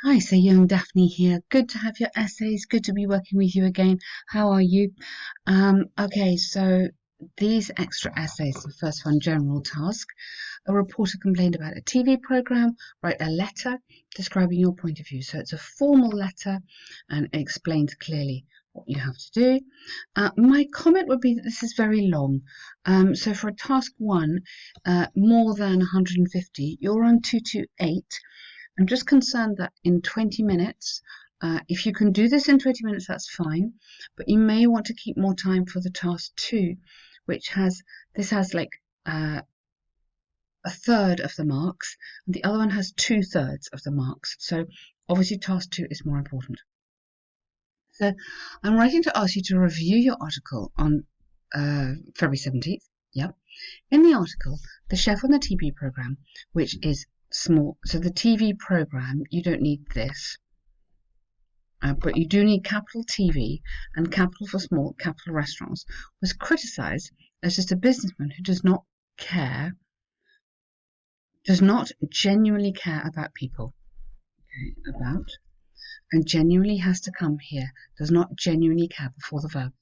Hi, Seyoung, Daphne here. Good to have your essays. Good to be working with you again. How are you? Okay, so these extra essays, the first one, general task. A reporter complained about a TV program. Write a letter describing your point of view. So it's a formal letter and it explains clearly what you have to do. My comment would be that this is very long. So for a task one, more than 150, you're on 228. I'm just concerned that in 20 minutes, if you can do this in 20 minutes, that's fine, but you may want to keep more time for the task two, which has, this has like a third of the marks, and the other one has 2/3 of the marks. So obviously task two is more important. So I'm writing to ask you to review your article on February 17th. Yep. In the article, the chef on the TV program, which is small. So the TV program, you don't need this, but you do need capital TV and capital for small capital restaurants, was criticised as just a businessman who does not genuinely care about people. Okay, about, and genuinely has to come here, does not genuinely care before the verb.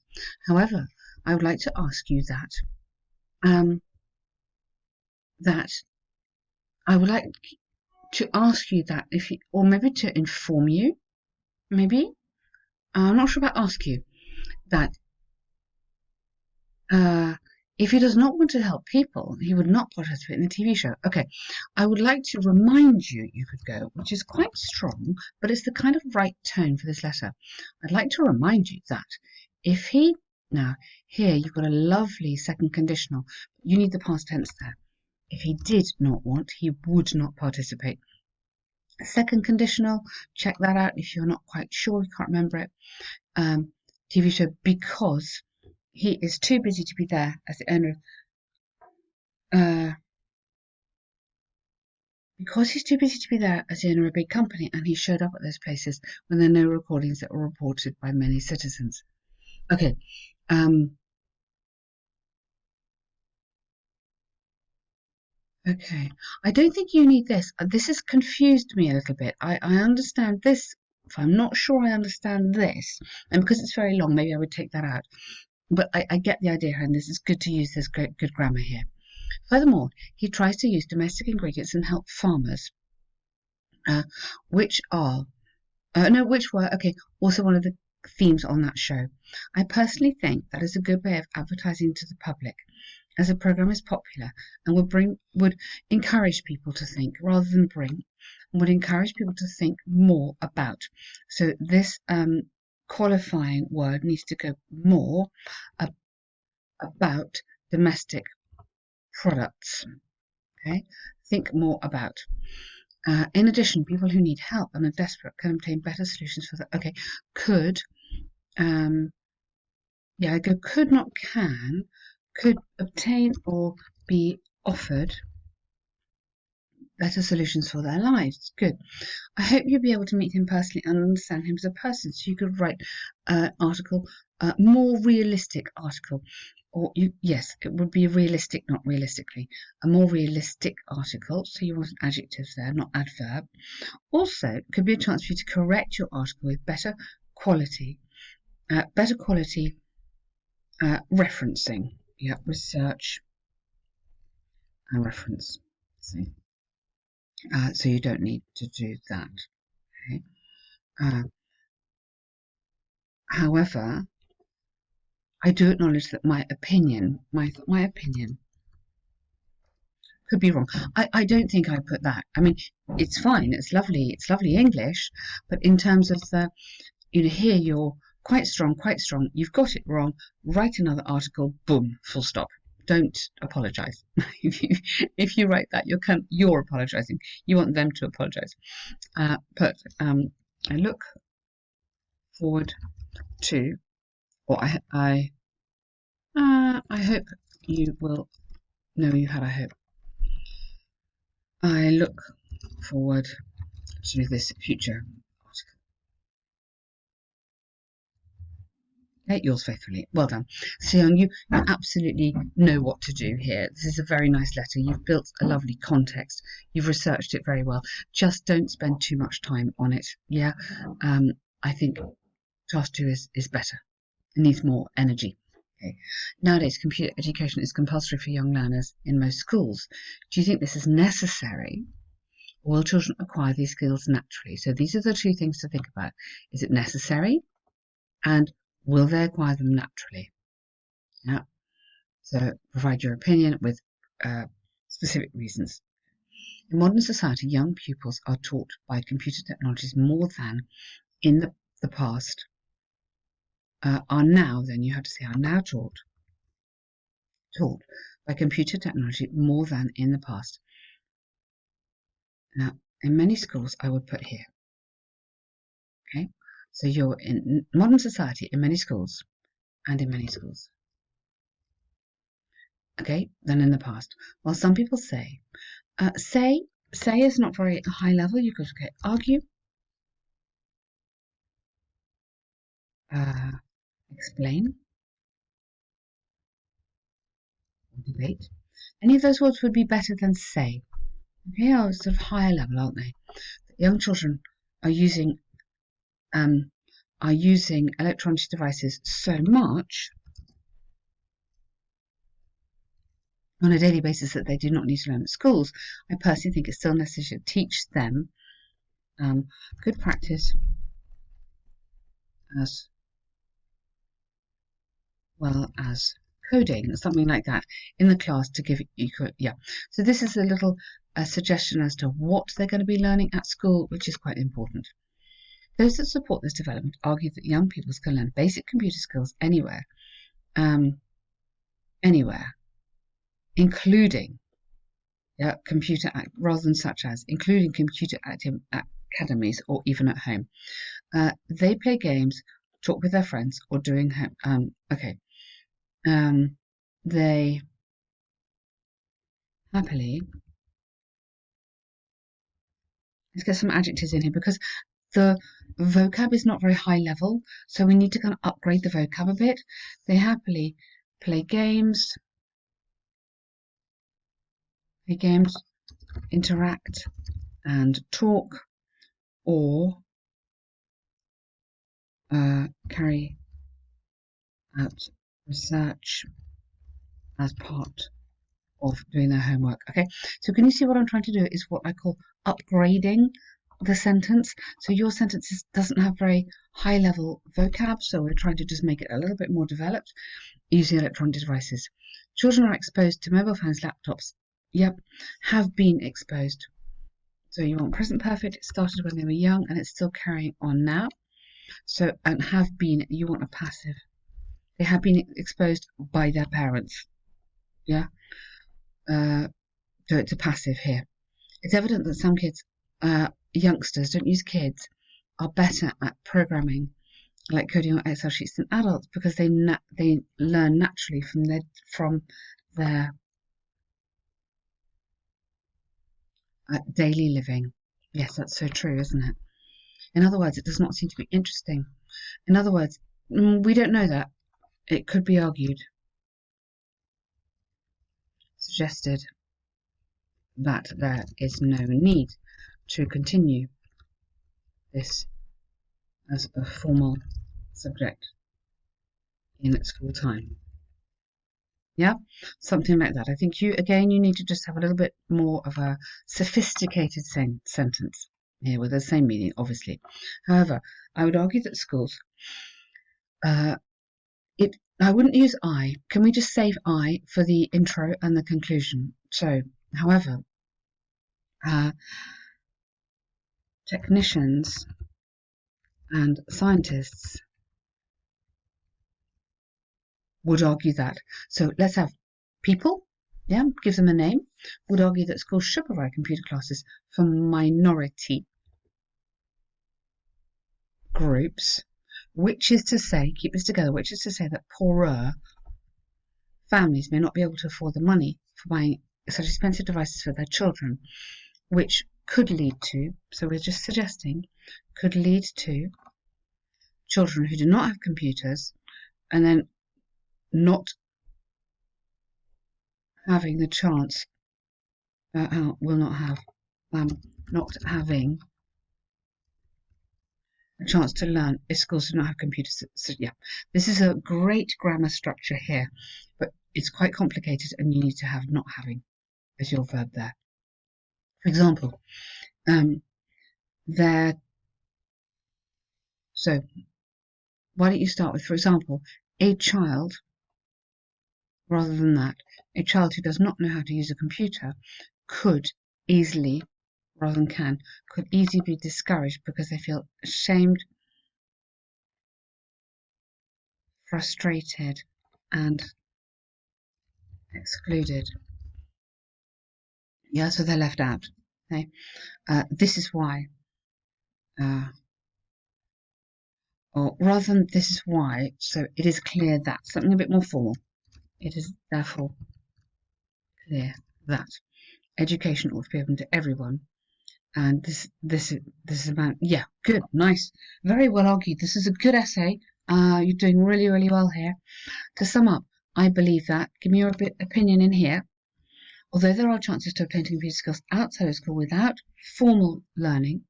However, I would like to ask you that I would like to ask you that if you, or maybe to inform you, maybe, I'm not sure about ask you, that if he does not want to help people, he would not participate in the TV show. Okay, I would like to remind you, you could go, which is quite strong, but it's the kind of right tone for this letter. I'd like to remind you that if he, now here you've got a lovely second conditional, you need the past tense there. If he did not want, he would not participate. Second conditional, check that out if you're not quite sure, you can't remember it. TV show because he is too busy to be there as the owner because he's too busy to be there as the owner of a big company, and he showed up at those places when there are no recordings that were reported by many citizens. Okay. Okay. I don't think you need this. This has confused me a little bit. I understand this. If I'm not sure I understand this, and because it's very long, maybe I would take that out. But I get the idea, and this is good to use this good grammar here. Furthermore, he tries to use domestic ingredients and help farmers, which are, which were, okay, also one of the themes on that show. I personally think that is a good way of advertising to the public, as the program is popular and would encourage people to think rather than bring, and would encourage people to think more about. So this qualifying word needs to go more about domestic products. Okay, think more about. In addition, people who need help and are desperate can obtain better solutions for that. Okay, could, yeah, I go could not can, could obtain or be offered better solutions for their lives. Good. I hope you'll be able to meet him personally and understand him as a person. So you could write an article, more realistic article. Or yes, it would be realistic, not realistically. A more realistic article. So you want adjectives there, not adverb. Also, it could be a chance for you to correct your article with better quality referencing. Yeah, research and reference. See. So you don't need to do that. Okay. However, I do acknowledge that my opinion could be wrong. I don't think I put that. I mean, it's fine. It's lovely English, but in terms of the, here you're quite strong. You've got it wrong. Write another article. Boom. Full stop. Don't apologize. if you write that, you're apologizing. You want them to apologize. But I look forward to, or I hope you will. No, you had. I hope. I look forward to this future article. Yours faithfully. Well done. Seyoung, you absolutely know what to do here. This is a very nice letter. You've built a lovely context. You've researched it very well. Just don't spend too much time on it. Yeah. I think task 2 is better. It needs more energy. Okay. Nowadays, computer education is compulsory for young learners in most schools. Do you think this is necessary? Or will children acquire these skills naturally? So these are the two things to think about. Is it necessary? And will they acquire them naturally? Yeah. So provide your opinion with specific reasons. In modern society, young pupils are taught by computer technologies more than in the past. Are now, then you have to say, are now taught by computer technology more than in the past. Now, in many schools, I would put here. Okay, so you're in modern society, in many schools, and in many schools. Okay, than in the past. Well, some people say, say is not very high level. You could argue, explain, debate. Any of those words would be better than say. Okay, are sort of higher level, aren't they? Young children are using electronic devices so much on a daily basis that they do not need to learn at schools. I personally think it's still necessary to teach them good practice as well as coding, something like that, in the class to give you. Yeah. So this is a little suggestion as to what they're going to be learning at school, which is quite important. Those that support this development argue that young people can learn basic computer skills anywhere, including computer rather than such as, including computer academies or even at home. They play games, talk with their friends, or doing home. They happily. Let's get some adjectives in here because the vocab is not very high level, so we need to kind of upgrade the vocab a bit. They happily play games, interact and talk, or carry out research as part of doing their homework. Okay, so can you see what I'm trying to do is what I call upgrading the sentence. So your sentence doesn't have very high level vocab, so we're trying to just make it a little bit more developed using electronic devices. Children are exposed to mobile phones, laptops. Yep, have been exposed. So you want present perfect. It started when they were young and it's still carrying on now. So, and have been, you want a passive. They have been exposed by their parents. Yeah. So it's a passive here. It's evident that some kids, youngsters, don't use kids, are better at programming, like coding or Excel sheets, than adults because they learn naturally from their daily living. Yes, that's so true, isn't it? In other words, it does not seem to be interesting. In other words, we don't know that. It could be argued, suggested that there is no need to continue this as a formal subject in school time. Yeah, something like that. I think you need to just have a little bit more of a sophisticated sentence here with the same meaning, obviously. However, I would argue that schools, I wouldn't use I. Can we just save I for the intro and the conclusion? So, however, technicians and scientists would argue that. So let's have people, yeah, give them a name, would argue that schools should provide computer classes for minority groups, which is to say, keep this together, which is to say that poorer families may not be able to afford the money for buying such expensive devices for their children, which could lead to, so we're just suggesting, could lead to children who do not have computers and then not having the chance, will not have, not having a chance to learn if schools do not have computers. So yeah, this is a great grammar structure here, but it's quite complicated, and you need to have not having as your verb there. For example, there. So why don't you start with, for example, a child, rather than that, a child who does not know how to use a computer could easily, rather than can, could easily be discouraged because they feel ashamed, frustrated, and excluded. Yeah, so they're left out. Okay, this is why, or rather than this is why, so it is clear that, something a bit more formal. It is therefore clear that education ought to be open to everyone. And this is about, yeah, good, nice, very well argued. This is a good essay. You're doing really, really well here. To sum up, I believe that, give me your opinion in here. Although there are chances to obtain computer skills outside of school without formal learning,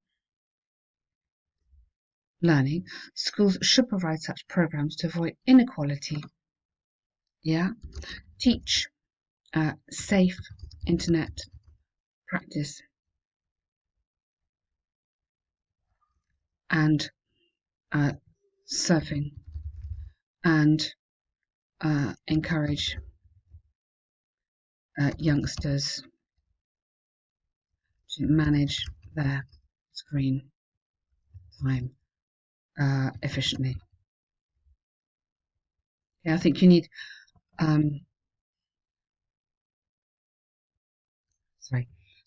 schools should provide such programs to avoid inequality. Yeah, teach safe internet practice and surfing, and encourage youngsters to manage their screen time efficiently. Yeah, I think you need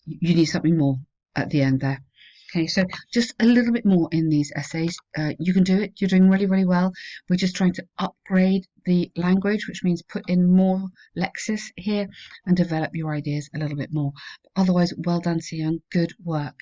you need something more at the end there. Okay, so just a little bit more in these essays. You can do it. You're doing really, really well. We're just trying to upgrade the language, which means put in more lexis here and develop your ideas a little bit more. But otherwise, well done, Seyoung. Good work.